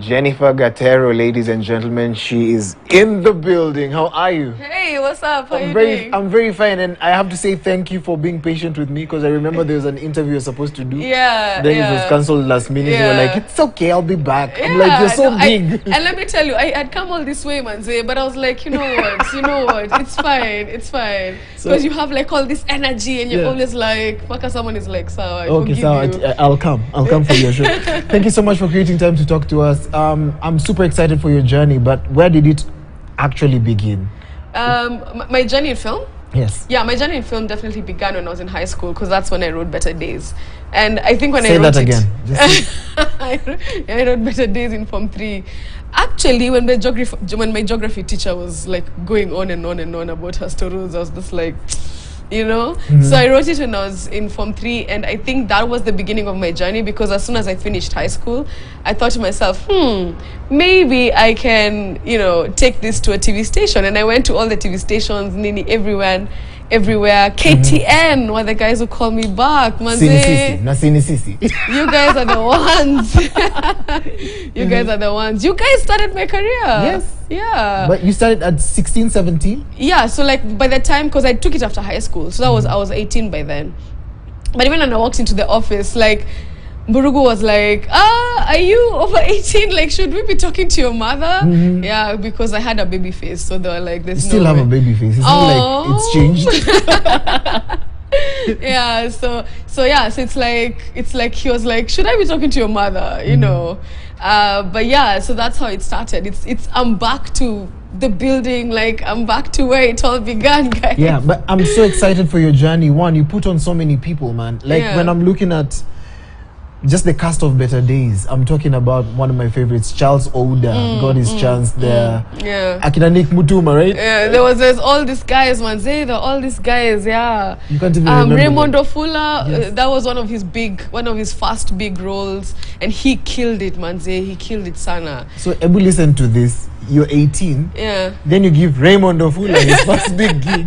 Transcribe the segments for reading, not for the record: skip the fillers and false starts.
Jennifer Gatero, ladies and gentlemen, she is in the building. How are you? Hey, what's up? How you doing? I'm very fine, and I have to say thank you for being patient with me because I remember there was an interview you're supposed to do. Yeah. Then it was cancelled last minute. Yeah. You were like, "It's okay, I'll be back." I'm like, "You're so big." And let me tell you, I'd come all this way, manze, but I was like, you know what? It's fine. Because you have like all this energy, and you're always like, "Fuck," someone is like, "Sawa, okay, Sawa, I'll come for your show." Thank you so much for creating time to talk to us. I'm super excited for your journey, but where did it actually begin? My journey in film? Yes. Yeah, my journey in film definitely began when I was in high school because that's when I wrote Better Days. And I think when I wrote that again. I wrote Better Days in Form 3. Actually, when my geography teacher was like going on and on and on about her stories, I was just like, So I wrote it when I was in Form 3, and I think that was the beginning of my journey because as soon as I finished high school, I thought to myself, maybe I can, take this to a TV station. And I went to all the TV stations, nearly everywhere. KTN were the guys who called me back. Sisi. You guys are the ones. You guys are the ones. You guys started my career. Yes. Yeah. But you started at 16, 17? Yeah, so like by the time, because I took it after high school, so I was 18 by then. But even when I walked into the office, like Burugu was like, are you over 18? Like, should we be talking to your mother? Yeah, because I had a baby face, so they were like, "There's you still have a baby face. It's not like it's changed." Yeah, so it's like he was like, "Should I be talking to your mother?" But yeah, so that's how it started. It's I'm back to the building, like I'm back to where it all began, guys. Yeah, but I'm so excited for your journey. One, you put on so many people, man. Like when I'm looking at just the cast of Better Days, I'm talking about one of my favorites, Charles Ouda, got his chance there. Yeah. Akina Nick Mutuma, right? Yeah, there's all these guys, manze, all these guys, yeah. You can't even remember Raymond Ofula, yes. That was one of his first big roles, and he killed it, manze, he killed it, sana. So, Ebu, listen to this. You're 18. Yeah. Then you give Raymond Ofula his first big gig.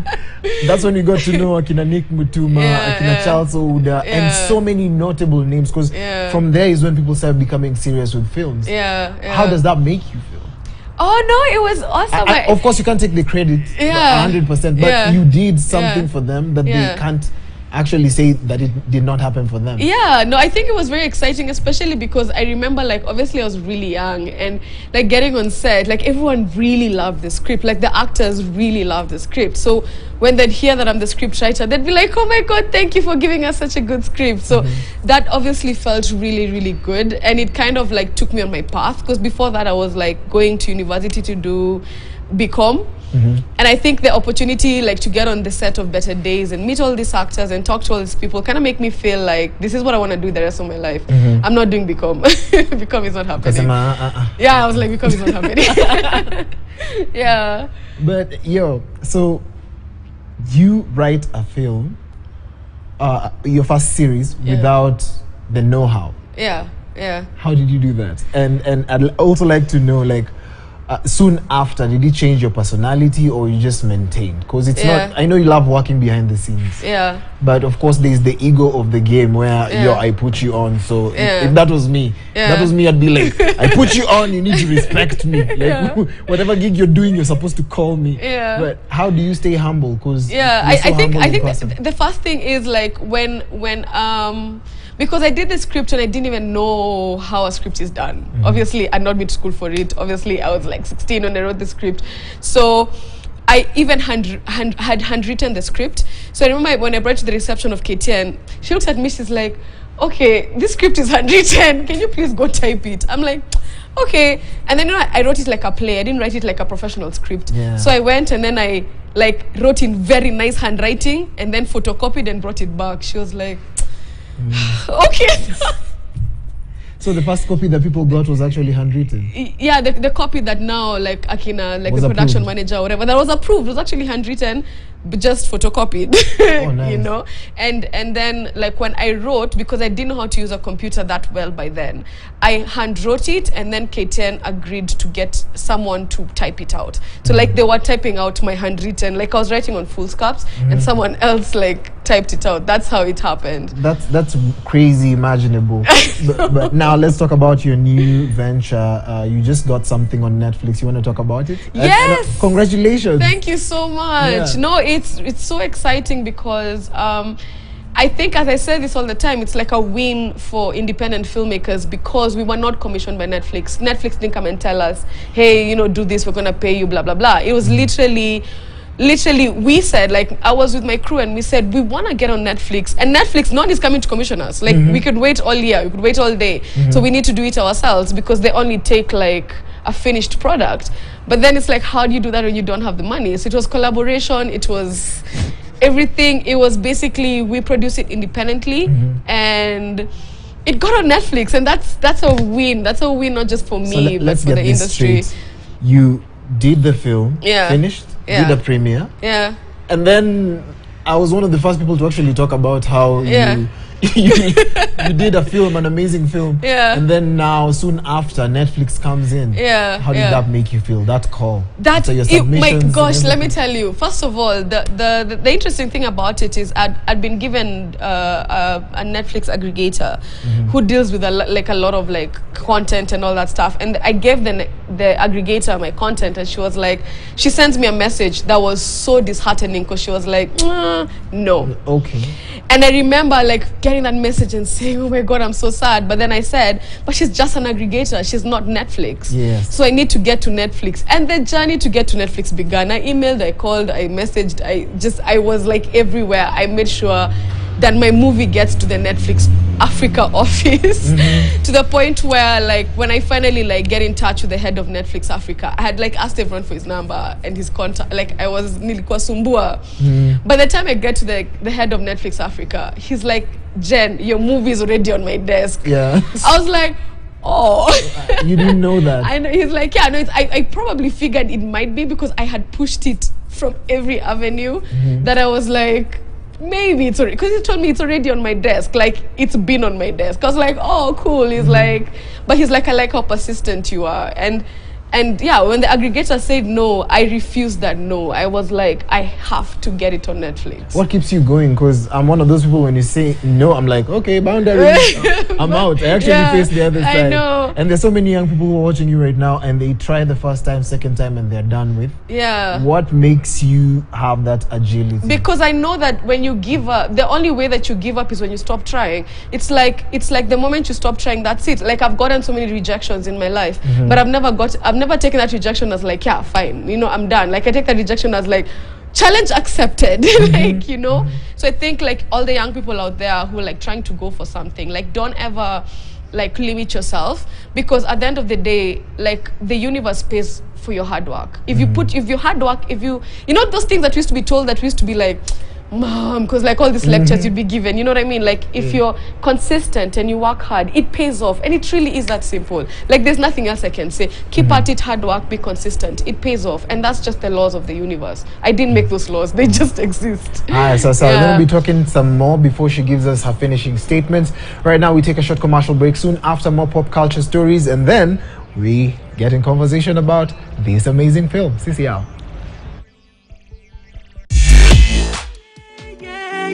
That's when you got to know Akina Nick Mutuma, Akina Charles Ouda, and so many notable names. Because from there is when people start becoming serious with films. Yeah. How does that make you feel? Oh no, it was awesome. Of course, you can't take the credit 100%, but you did something for them that they can't actually say that it did not happen for them. Yeah, no, I think it was very exciting, especially because I remember, like, obviously I was really young, and like getting on set, like everyone really loved the script, like the actors really loved the script. So when they'd hear that I'm the script writer, they'd be like, "Oh my God, thank you for giving us such a good script." So that obviously felt really, really good, and it kind of like took me on my path, because before that I was like going to university to do BCom. And I think the opportunity like to get on the set of Better Days and meet all these actors and talk to all these people kind of make me feel like this is what I want to do the rest of my life. I'm not doing BCom. BCom is not happening. Yeah, I was like, BCom is not happening. Yeah. But so you write a film, your first series, without the know-how. Yeah. How did you do that? And I'd also like to know, like, soon after, did it change your personality or you just maintained? Because it's not, I know you love working behind the scenes. Yeah. But of course, there's the ego of the game where, I put you on. So if that was me, I'd be like, I put you on, you need to respect me. Like, whatever gig you're doing, you're supposed to call me. Yeah. But how do you stay humble? Because I think the first thing is like when because I did the script and I didn't even know how a script is done. Obviously, I'd not been to school for it. Obviously, I was like 16 when I wrote the script. So I even had handwritten the script. So I remember when I brought it to the reception of KTN, she looked at me, she's like, "Okay, this script is handwritten. Can you please go type it?" I'm like, okay. And then I wrote it like a play. I didn't write it like a professional script. So I went and then I like wrote in very nice handwriting and then photocopied and brought it back. She was like, okay. So the first copy that people got was actually handwritten? Yeah, the copy that now, like Akina, like was the production approved. manager or whatever, that was approved, was actually handwritten, but just photocopied. Oh, nice. You know? And then, like, when I wrote, because I didn't know how to use a computer that well by then, I hand wrote it, and then KTN agreed to get someone to type it out. So, like, they were typing out my handwritten, like, I was writing on foolscaps, and someone else, like, typed it out. That's how it happened. That's crazy imaginable. but now let's talk about your new venture. You just got something on Netflix. You want to talk about it? Yes. Congratulations. Thank you so much. Yeah. No, it's so exciting because I think, as I say this all the time, it's like a win for independent filmmakers because we were not commissioned by Netflix. Netflix didn't come and tell us, hey, do this, we're going to pay you, blah, blah, blah. It was literally, we said, like, I was with my crew and we said, we want to get on Netflix. And Netflix, no one is coming to commission us. Like, we could wait all year, we could wait all day. So we need to do it ourselves because they only take, like, a finished product. But then it's like, how do you do that when you don't have the money? So it was collaboration, it was everything. It was basically, we produce it independently and it got on Netflix, and that's a win. That's a win not just for me, but for the industry. Straight. You did the film, finished, did the premiere, and then I was one of the first people to actually talk about how you did a film, an amazing film, and then now soon after Netflix comes in. How did that make you feel? That call. My gosh, let me tell you. First of all, the interesting thing about it is I'd been given a Netflix aggregator who deals with a lot of like content and all that stuff, and I gave the aggregator my content, and she sends me a message that was so disheartening because she was like, no. Okay. And I remember like getting that message and saying, oh my God, I'm so sad. But then I said, but she's just an aggregator. She's not Netflix. Yes. So I need to get to Netflix. And the journey to get to Netflix began. I emailed, I called, I messaged. I was like everywhere. I made sure that my movie gets to the Netflix Africa office to the point where like when I finally like get in touch with the head of Netflix Africa, I had like asked everyone for his number and his contact. Like I was nilikuwa sumbua. By the time I get to the head of Netflix Africa, he's like, Jen, your movie is already on my desk. Yeah. I was like, oh. You didn't know that. I know. He's like, yeah, no, I probably figured it might be because I had pushed it from every avenue that I was like, maybe it's already, because he told me it's already on my desk, like it's been on my desk. I was like, oh cool. He's like, but he's like, I like how persistent you are. And yeah, when the aggregator said no, I refused that no. I was like, I have to get it on Netflix. What keeps you going? Because I'm one of those people, when you say no, I'm like, okay, boundaries, I'm out. I actually face the other side. I know. And there's so many young people who are watching you right now and they try the first time, second time, and they're done with. Yeah. What makes you have that agility? Because I know that when you give up, the only way that you give up is when you stop trying. It's like the moment you stop trying, that's it. Like I've gotten so many rejections in my life, but I've never taken that rejection as like, yeah, fine, I'm done. Like I take that rejection as like, challenge accepted. Like, So I think like all the young people out there who are like trying to go for something, like don't ever like limit yourself, because at the end of the day, like the universe pays for your hard work. If you hard work, those things that we used to be told, that we used to be like, mom, because like all these lectures you'd be given, you know what I mean? Like if you're consistent and you work hard, it pays off. And it really is that simple. Like there's nothing else I can say. Keep at it, hard work, be consistent. It pays off. And that's just the laws of the universe. I didn't make those laws. They just exist. Alright, so we're going to be talking some more before she gives us her finishing statements. Right now we take a short commercial break. Soon after, more pop culture stories, and then we get in conversation about this amazing film. See you out.